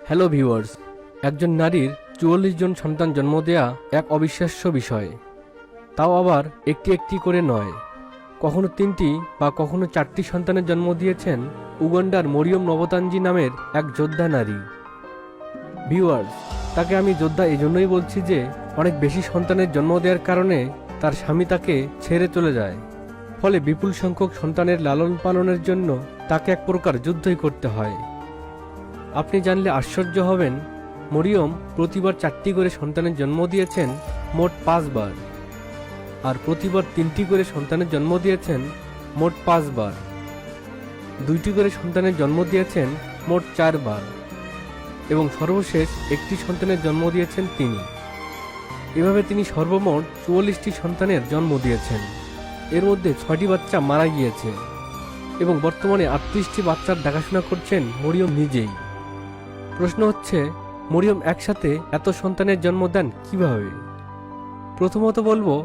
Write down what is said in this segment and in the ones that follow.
Hello viewers, একজন নারীর ৪৪ জন সন্তান জন্ম দেয়া এক অবিশ্বাস্য বিষয়। তাও আবার একটি একটি করে নয়, কখনো ৩টি বা কখনো ৪টি সন্তানের জন্ম দিয়েছেন উগান্ডার মরিয়ম নবতাঞ্জি নামের এক যোদ্ধা নারী। ভিউয়ার্স, তাকে আমি যোদ্ধা এজন্যই বলছি যে অনেক বেশি সন্তানের জন্ম দেওয়ার কারণে তার স্বামী তাকে ছেড়ে চলে যায়। ফলে বিপুল সংখ্যক সন্তানের লালন পালনের জন্য তাকে এক প্রকার যুদ্ধই করতে হয়। আপনি জানলে আশ্চর্য হবেন, মরিয়ম প্রতিবার 4টি করে সন্তানের জন্ম দিয়েছেন মোট 5 বার, আর প্রতিবার 3টি করে সন্তানের জন্ম দিয়েছেন মোট 5 বার, 2টি করে সন্তানের জন্ম দিয়েছেন মোট 4 বার এবং সর্বশেষ একটি সন্তানের জন্ম দিয়েছেন তিনি। এভাবে তিনি সর্বমোট 44টি সন্তানের জন্ম দিয়েছেন। এর মধ্যে 6টি বাচ্চা মারা গিয়েছে এবং বর্তমানে 38টি বাচ্চার দেখাশোনা করছেন মরিয়ম নিজেই। প্রশ্ন হচ্ছে, মরিয়ম একসাথে এত সন্তানের জন্ম দেন কিভাবে? প্রথমত বলবো,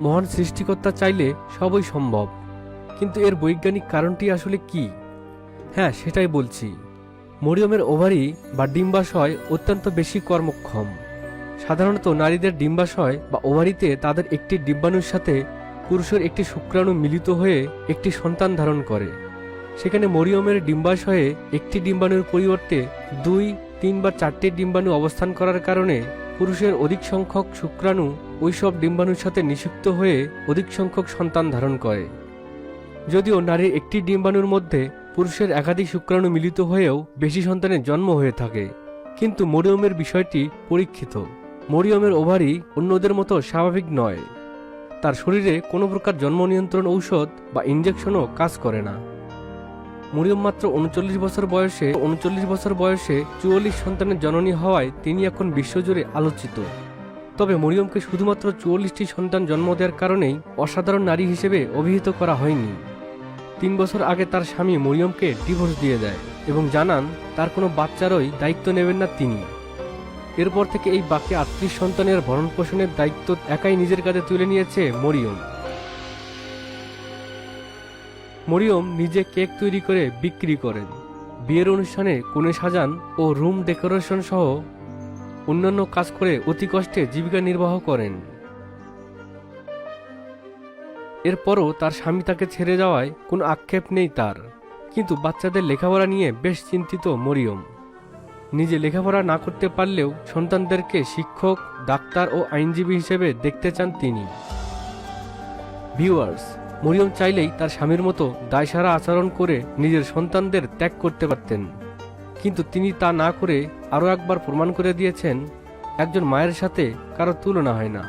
মহান সৃষ্টিকর্তা চাইলে সবই সম্ভব, কিন্তু এর বৈজ্ঞানিক কারণটি আসলে কি? হ্যাঁ, সেটাই বলছি। মরিয়মের ওভারি বা ডিম্বাশয় অত্যন্ত বেশি কর্মক্ষম। সাধারণত নারীদের ডিম্বাশয় বা ওভারিতে তাদের একটি ডিম্বাণুর সাথে পুরুষের একটি শুক্রাণু মিলিত হয়ে একটি সন্তান ধারণ করে। সেখানে মরিয়মের ডিম্বাশয়ে একটি ডিম্বাণুর পরিবর্তে 2, 3 বা 4টি ডিম্বাণু অবস্থান করার কারণে পুরুষের অধিক সংখ্যক শুক্রাণু ওইসব ডিম্বাণুর সাথে নিষিক্ত হয়ে অধিক সংখ্যক সন্তান ধারণ করে। যদিও নারীর একটি ডিম্বাণুর মধ্যে পুরুষের একাধিক শুক্রাণু মিলিত হয়েও বেশি সন্তানের জন্ম হয়ে থাকে, কিন্তু মরিয়মের বিষয়টি পরীক্ষিত। মরিয়মের ওভারি অন্যদের মতো স্বাভাবিক নয়। তার শরীরে কোনো প্রকার জন্ম নিয়ন্ত্রণ ঔষধ বা ইনজেকশনও কাজ করে না। মরিয়ম মাত্র 39 বছর বয়সে 44 সন্তানের জননী হওয়ায় তিনি এখন বিশ্বজুড়ে আলোচিত। তবে মরিয়মকে শুধুমাত্র 44টি সন্তান জন্ম দেওয়ার কারণেই অসাধারণ নারী হিসেবে অভিহিত করা হয়নি। 3 বছর আগে তার স্বামী মরিয়মকে ডিভোর্স দিয়ে দেয় এবং জানান তার কোনো বাচ্চারই দায়িত্ব নেবেন না তিনি। এরপর থেকে এই বাকি 38 সন্তানের ভরণ পোষণের দায়িত্ব একাই নিজের কাঁধে তুলে নিয়েছে মরিয়ম। মরিয়ম নিজে কেক তৈরি করে বিক্রি করেন, বিয়ের অনুষ্ঠানে কনে সাজান ও রুম ডেকোরেশন সহ অন্যান্য কাজ করে অতি কষ্টে জীবিকা নির্বাহ করেন। এরপরও তার স্বামী তাকে ছেড়ে যাওয়ায় কোনো আক্ষেপ নেই তার, কিন্তু বাচ্চাদের লেখাপড়া নিয়ে বেশ চিন্তিত মরিয়ম। নিজে লেখাপড়া না করতে পারলেও সন্তানদেরকে শিক্ষক, ডাক্তার ও আইনজীবী হিসেবে দেখতে চান তিনি। ভিউয়ার্স, মরিয়ম চাইলেই তার স্বামীর মতো দায়সারা আচরণ করে নিজের সন্তানদের ত্যাগ করতে পারতেন, কিন্তু তিনি তা না করে আরও একবার প্রমাণ করে দিয়েছেন একজন মায়ের সাথে কারো তুলনা হয় না।